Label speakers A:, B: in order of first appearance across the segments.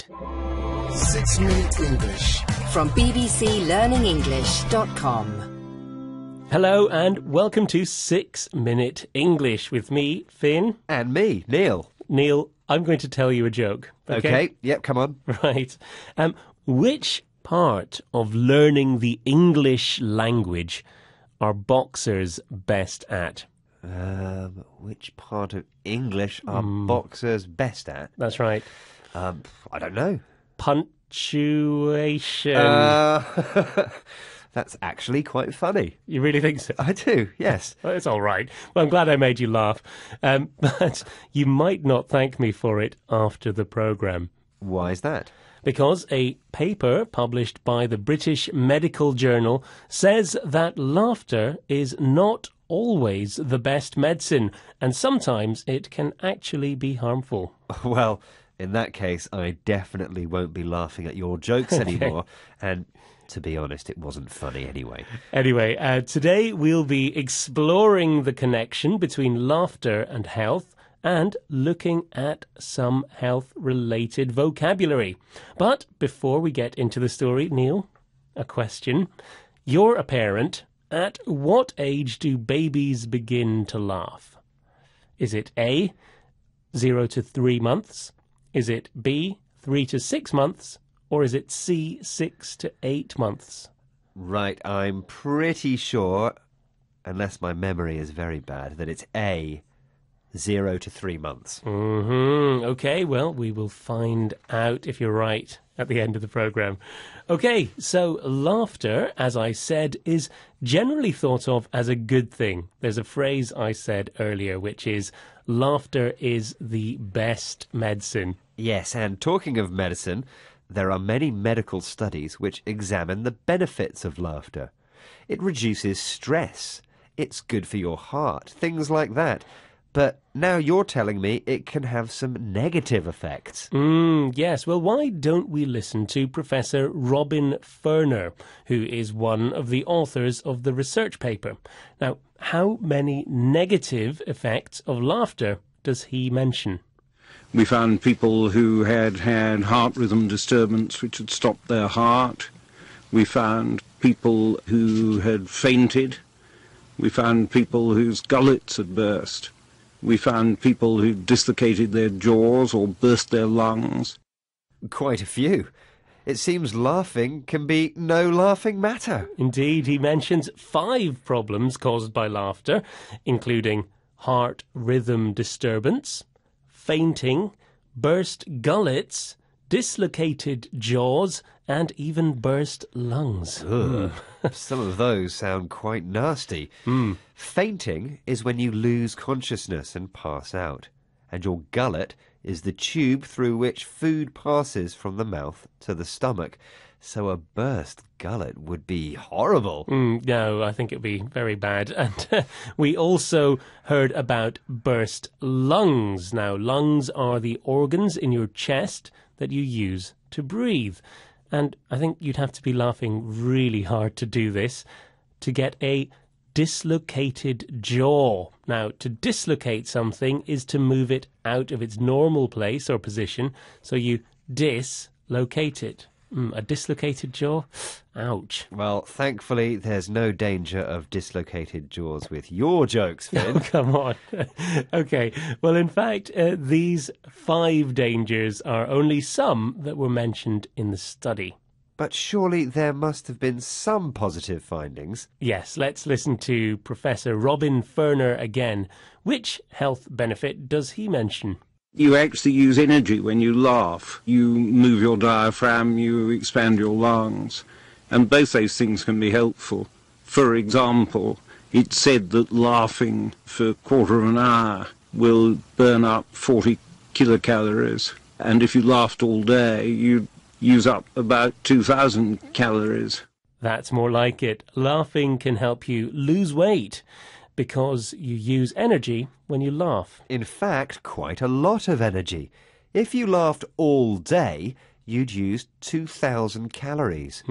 A: minute.
B: 6-Minute English
C: From bbclearningenglish.com.
A: Hello and welcome to 6-Minute English with me, Finn.
D: And me, Neil.
A: Neil, I'm going to tell you a joke.
D: Okay, yep, come on.
A: Right. Which part of learning the English language are boxers best at?
D: Which part of English are boxers best at?
A: That's right.
D: I don't know.
A: Punctuation.
D: That's actually quite funny.
A: You really think so?
D: I do, yes.
A: Well, it's all right. Well, I'm glad I made you laugh. But you might not thank me for it after the programme.
D: Why is that?
A: Because a paper published by the British Medical Journal says that laughter is not always the best medicine, and sometimes it can actually be harmful.
D: Well, in that case, I definitely won't be laughing at your jokes anymore. And to be honest, it wasn't funny anyway.
A: Anyway, today we'll be exploring the connection between laughter and health and looking at some health-related vocabulary. But before we get into the story, Neil, a question. You're a parent. At what age do babies begin to laugh? Is it A, 0 to 3 months? Is it B, 3 to 6 months? Or is it C, 6 to 8 months?
D: Right, I'm pretty sure, unless my memory is very bad, that it's A, 0 to 3 months.
A: Okay, well, we will find out if you're right at the end of the programme. Okay, so laughter, as I said, is generally thought of as a good thing. There's a phrase I said earlier, which is, laughter is the best medicine.
D: Yes, and talking of medicine, there are many medical studies which examine the benefits of laughter. It reduces stress. It's good for your heart, things like that. But now you're telling me it can have some negative effects.
A: Yes, well, why don't we listen to Professor Robin Furner, who is one of the authors of the research paper. Now, how many negative effects of laughter does he mention?
E: We found people who had heart rhythm disturbance which had stopped their heart. We found people who had fainted. We found people whose gullets had burst. We found people who dislocated their jaws or burst their lungs.
D: Quite a few. It seems laughing can be no laughing matter.
A: Indeed, he mentions 5 problems caused by laughter, including heart rhythm disturbance, fainting, burst gullets, dislocated jaws, and even burst lungs.
D: Some of those sound quite nasty. Fainting is when you lose consciousness and pass out. And your gullet is the tube through which food passes from the mouth to the stomach. So a burst gullet would be horrible.
A: No, I think it would be very bad. And we also heard about burst lungs. Now, lungs are the organs in your chest that you use to breathe. And I think you'd have to be laughing really hard to do this, to get a dislocated jaw. Now, to dislocate something is to move it out of its normal place or position, so you dislocate it. A dislocated jaw? Ouch.
D: Well, thankfully, there's no danger of dislocated jaws with your jokes, Finn.
A: Oh, come on. Okay. Well, in fact, these 5 dangers are only some that were mentioned in the study.
D: But surely there must have been some positive findings.
A: Yes, let's listen to Professor Robin Furner again. Which health benefit does he mention?
E: You actually use energy when you laugh. You move your diaphragm, you expand your lungs, and both those things can be helpful. For example, it's said that laughing for a quarter of an hour will burn up 40 kilocalories, and if you laughed all day, you'd use up about 2,000 calories.
A: That's more like it. Laughing can help you lose weight because you use energy when you laugh.
D: In fact, quite a lot of energy. If you laughed all day, you'd use 2,000 calories,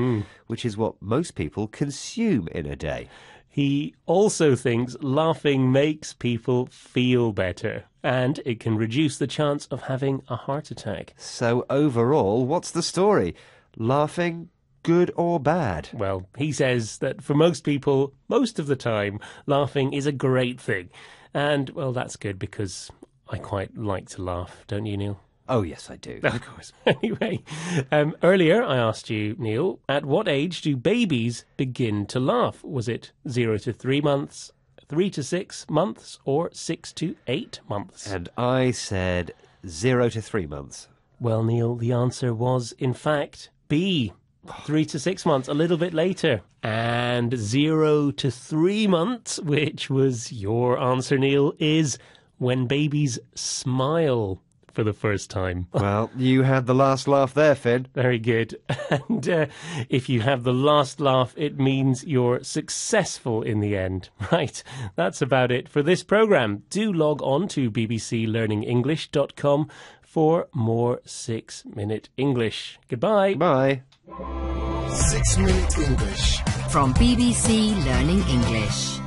D: which is what most people consume in a day.
A: He also thinks laughing makes people feel better and it can reduce the chance of having a heart attack.
D: So overall, what's the story? Laughing, good or bad?
A: Well, he says that for most people, most of the time, laughing is a great thing. And, well, that's good because I quite like to laugh, don't you, Neil?
D: Oh, yes, I do.
A: Of course. Anyway, earlier I asked you, Neil, at what age do babies begin to laugh? Was it 0 to 3 months, 3 to 6 months, or 6 to 8 months?
D: And I said 0 to 3 months.
A: Well, Neil, the answer was, in fact, B. 3 to 6 months, a little bit later. And 0 to 3 months, which was your answer, Neil, is when babies smile for the first time.
D: Well, you had the last laugh there, Finn.
A: Very good. And if you have the last laugh, it means you're successful in the end. Right, that's about it for this programme. Do log on to bbclearningenglish.com for more 6-Minute English. Goodbye.
D: Bye.
B: 6 Minute English.
C: From BBC Learning English.